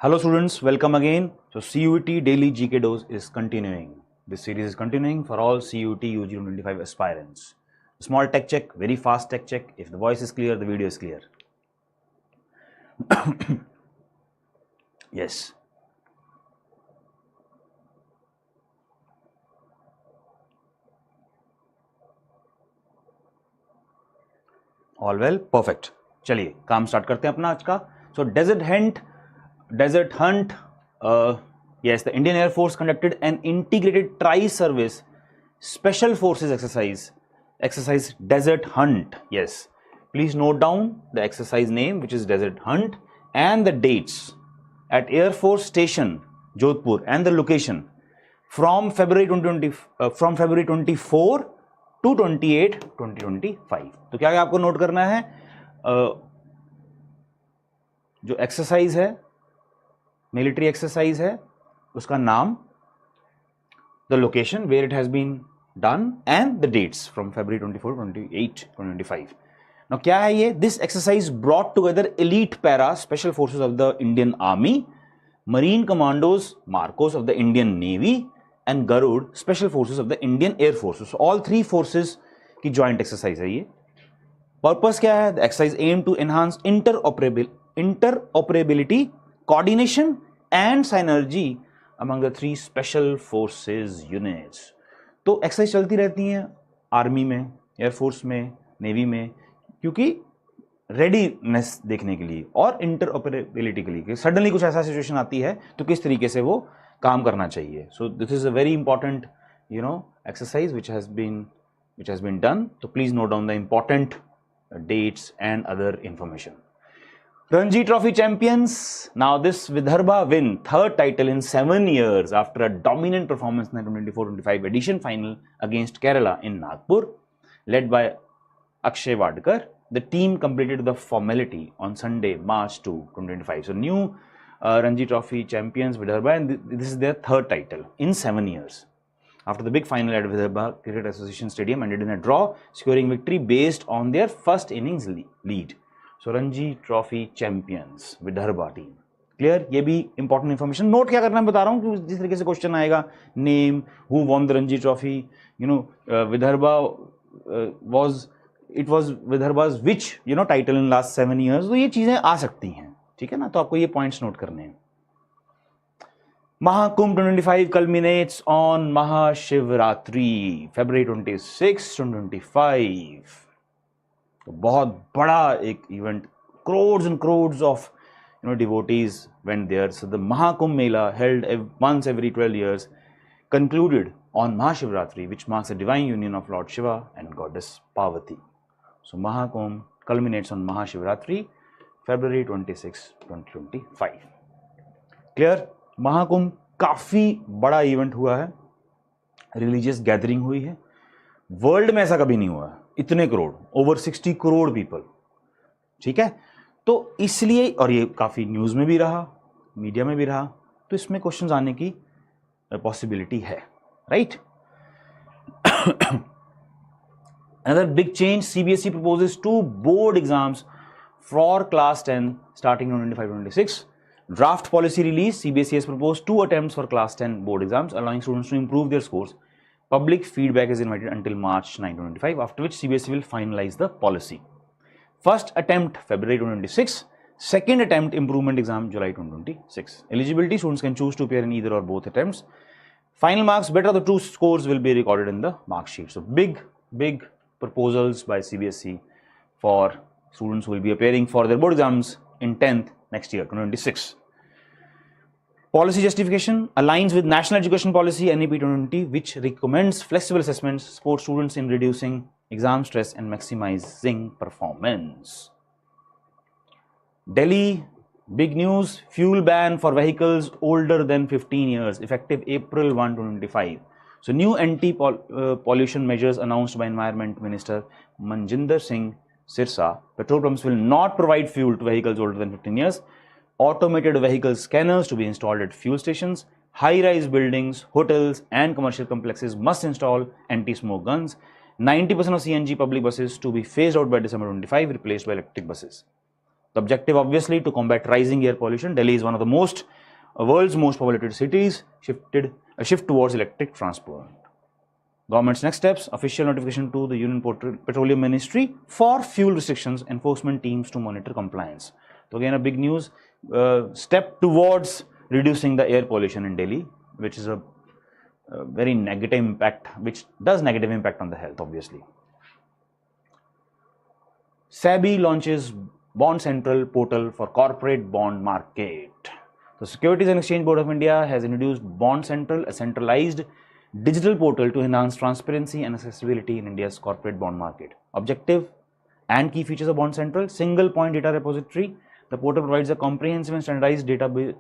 Hello students, welcome again. So CUET Daily GK Dose is continuing. This series is continuing for all CUET UG 2025 aspirants. Small tech check, very fast tech check. If the voice is clear, the video is clear. Yes. All well, perfect. चलिए काम start करते हैं अपना आज का. So desert hunt. Yes, the Indian Air Force conducted an integrated tri-service special forces exercise Desert Hunt. Yes, please note down the exercise name, which is Desert Hunt, and the dates at Air Force Station Jodhpur and the location from February 24 to 28 2025. तो क्या आपको note करना है, जो exercise है, military exercise है, उसका नाम, the location where it has been done and the dates from February 24 28 2025. Now क्या है ये? This exercise brought together elite para special forces of the Indian Army, marine commandos MARCOS of the Indian Navy and Garud special forces of the Indian Air Force. All three forces की joint exercise है ये. Purpose क्या है? The exercise aim to enhance interoperability, coordination and synergy among the three special forces units. तो exercise चलती रहती हैं army में, एयरफोर्स में, नेवी में, क्योंकि रेडीनेस देखने के लिए और इंटरऑपरेबिलिटी के लिए. सडनली कुछ ऐसा सिचुएशन आती है तो किस तरीके से वो काम करना चाहिए. So this is a very important exercise which has been done. So please note down the important dates and other information. Ranji Trophy champions. Now this Vidarbha win third title in 7 years after a dominant performance in the 2024-25 edition final against Kerala in Nagpur, led by Akshay Wadkar. The team completed the formality on Sunday, March 2, 2025. So new Ranji Trophy champions Vidarbha, and this is their third title in 7 years. After the big final at Vidarbha Cricket Association Stadium ended in a draw, securing victory based on their first innings lead. So Ranji Trophy champions Vidarbha team. Clear? ये भी important information. Note क्या करना है बता रहा हूँ, कि जिस तरीके से क्वेश्चन आएगा, name, who won the Ranji Trophy, Vidarbha it was Vidarbha's which title in last 7 years. तो ये चीजें आ सकती हैं, ठीक है ना. तो आपको ये पॉइंट्स नोट करने हैं. Mahakumbh 2025 culminates on Mahashivratri, February 26, 2025. तो बहुत बड़ा एक event, crores and crores of devotees went there. So the Mahakumbh Mela, held once every 12 years, concluded on Mahashivratri, which marks the divine union of Lord Shiva and Goddess Parvati. So Mahakumbh culminates on Mahashivratri, February 26, 2025. Clear? Mahakumbh काफी बड़ा event हुआ है, religious gathering हुई है. World में ऐसा कभी नहीं हुआ है, इतने करोड़, ओवर 60 करोड़ पीपल, ठीक है. तो इसलिए, और ये काफी न्यूज में भी रहा, मीडिया में भी रहा, तो इसमें क्वेश्चंस आने की पॉसिबिलिटी है, right. Another big change, CBSE proposes 2 board exams for class 10 starting on 25-26. Draft policy release, CBSE has proposed 2 attempts for class 10 board exams, allowing students to improve their scores. Public feedback is invited until March 9, 2025, after which CBSE will finalize the policy. First attempt February 2026, second attempt improvement exam July 2026. Eligibility, students can choose to appear in either or both attempts. Final marks, better the 2 scores will be recorded in the mark sheet. So big proposals by CBSE for students who will be appearing for their board exams in 10th next year, 2026. Policy justification aligns with National Education Policy NEP 2020, which recommends flexible assessments, supports students in reducing exam stress and maximizing performance. Delhi, big news, fuel ban for vehicles older than 15 years, effective April 1, 2025. So new anti-pollution measures announced by Environment Minister Manjinder Singh Sirsa. Petrol pumps will not provide fuel to vehicles older than 15 years. Automated vehicle scanners to be installed at fuel stations. High-rise buildings, hotels and commercial complexes must install anti-smoke guns. 90% of CNG public buses to be phased out by December 25, replaced by electric buses. The objective, obviously, to combat rising air pollution. Delhi is one of the world's most populated cities. A shift towards electric transport. Government's next steps: official notification to the Union Petroleum Ministry for fuel restrictions, enforcement teams to monitor compliance. So again, a big news, step towards reducing the air pollution in Delhi, which is a very negative impact, which does negative impact on the health, obviously. SEBI launches Bond Central portal for corporate bond market. The Securities and Exchange Board of India has introduced Bond Central, a centralized digital portal to enhance transparency and accessibility in India's corporate bond market. Objective and key features of Bond Central: single point data repository. The portal provides a comprehensive and standardized database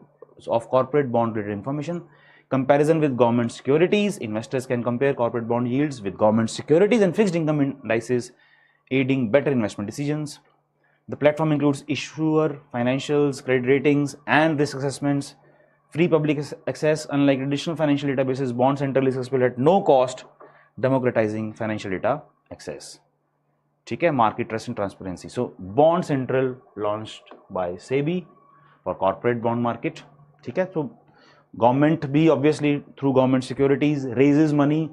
of corporate bond related information. Comparison with government securities. Investors can compare corporate bond yields with government securities and fixed income indices, aiding better investment decisions. The platform includes issuer financials, credit ratings, and risk assessments. Free public access. Unlike traditional financial databases, Bond Central is accessible at no cost, democratizing financial data access. ठीक है, market trust and transparency. So Bond Central launched by SEBI for corporate bond market. ठीक है, so government भी obviously through government securities raises money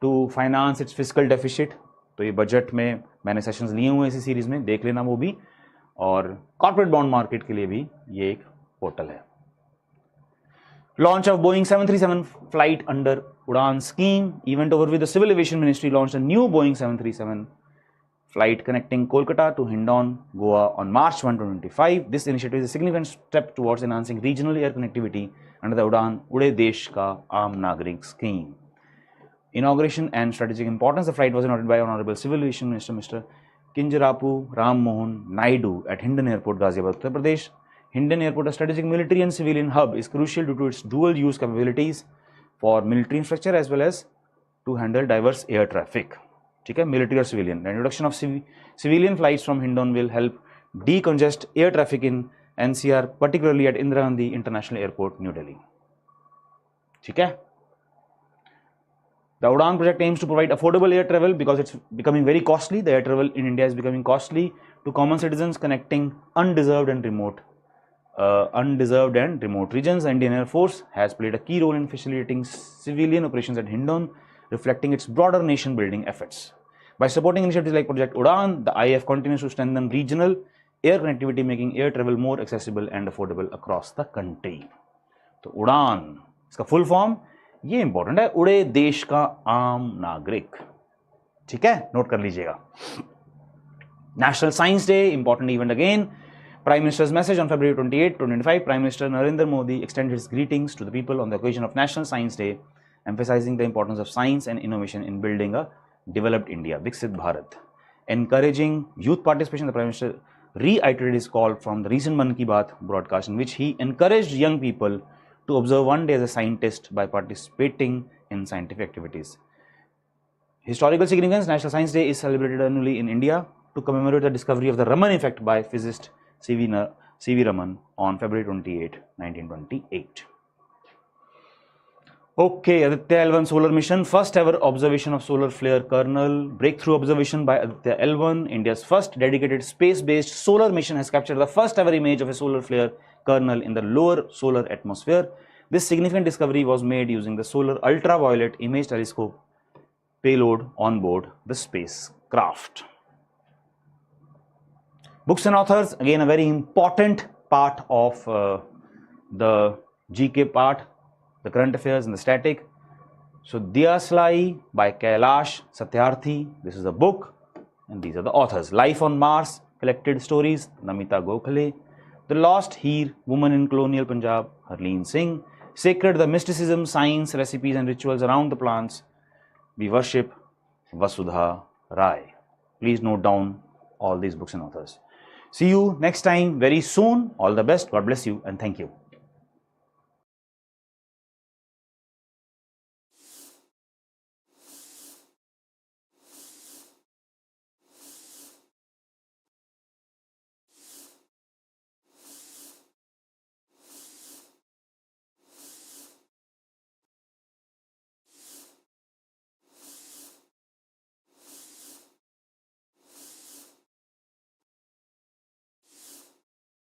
to finance its fiscal deficit. तो ये budget में मैंने sessions लिए हुए इसी सीरीज में, देख लेना वो भी. और कॉर्पोरेट बॉन्ड मार्केट के लिए भी ये एक पोर्टल है. Launch of Boeing 737 flight under Udan scheme. Event overview. The Civil Aviation Ministry launched a new Boeing 737 flight connecting Kolkata to Hindon, Goa on March 1, 2025. This initiative is a significant step towards enhancing regional air connectivity under the Udan Ude Desh Ka Aam Nagrik scheme. Inauguration and strategic importance. The flight was inaugurated by Honorable Civil Aviation Minister Mr. Kinjarapu Ram Mohan Naidu at Hindon Airport, Ghaziabad, Uttar Pradesh. Hindon Airport, a strategic military and civilian hub, is crucial due to its dual-use capabilities for military infrastructure as well as to handle diverse air traffic. ठीक है, military or civilian. The introduction of civilian flights from Hindon will help decongest air traffic in NCR, particularly at Indira Gandhi International Airport, New Delhi. ठीक है. The Udan project aims to provide affordable air travel because it's becoming very costly. The air travel in India is becoming costly to common citizens, connecting undeserved and remote regions. The Indian Air Force has played a key role in facilitating civilian operations at Hindon, reflecting its broader nation-building efforts. By supporting initiatives like Project Udan, the IAF continues to strengthen regional air connectivity, making air travel more accessible and affordable across the country. तो उड़ान, इसका full form ये important है, उड़े देश का आम नागरिक. ठीक है, नोट कर लीजिएगा. National science day, important event again. Prime Minister's message on February 28, 2025. Prime Minister Narendra Modi extended his greetings to the people on the occasion of National Science Day, emphasizing the importance of science and innovation in building a developed India, Viksit Bharat. Encouraging youth participation, the Prime Minister reiterated his call from the recent Mann Ki Baat broadcast, in which he encouraged young people to observe one day as a scientist by participating in scientific activities. Historical significance. National Science Day is celebrated annually in India to commemorate the discovery of the Raman effect by physicist C.V. Raman on February 28, 1928. Okay, Aditya L1 solar mission, first ever observation of solar flare kernel. Breakthrough observation by Aditya L1, India's first dedicated space-based solar mission, has captured the first ever image of a solar flare kernel in the lower solar atmosphere. This significant discovery was made using the Solar Ultraviolet Image Telescope payload on board the spacecraft. Books and authors, again a very important part of the GK part, the current affairs and the static. So Diyaslai by Kailash Satyarthi, this is a book, and these are the authors. Life on Mars, Collected Stories, Namita Gokhale. The Lost Heer, Woman in Colonial Punjab, Harleen Singh. Sacred, the mysticism, science, recipes and rituals around the plants we worship, Vasudha Rai. Please note down all these books and authors. See you next time very soon. All the best. God bless you and thank you.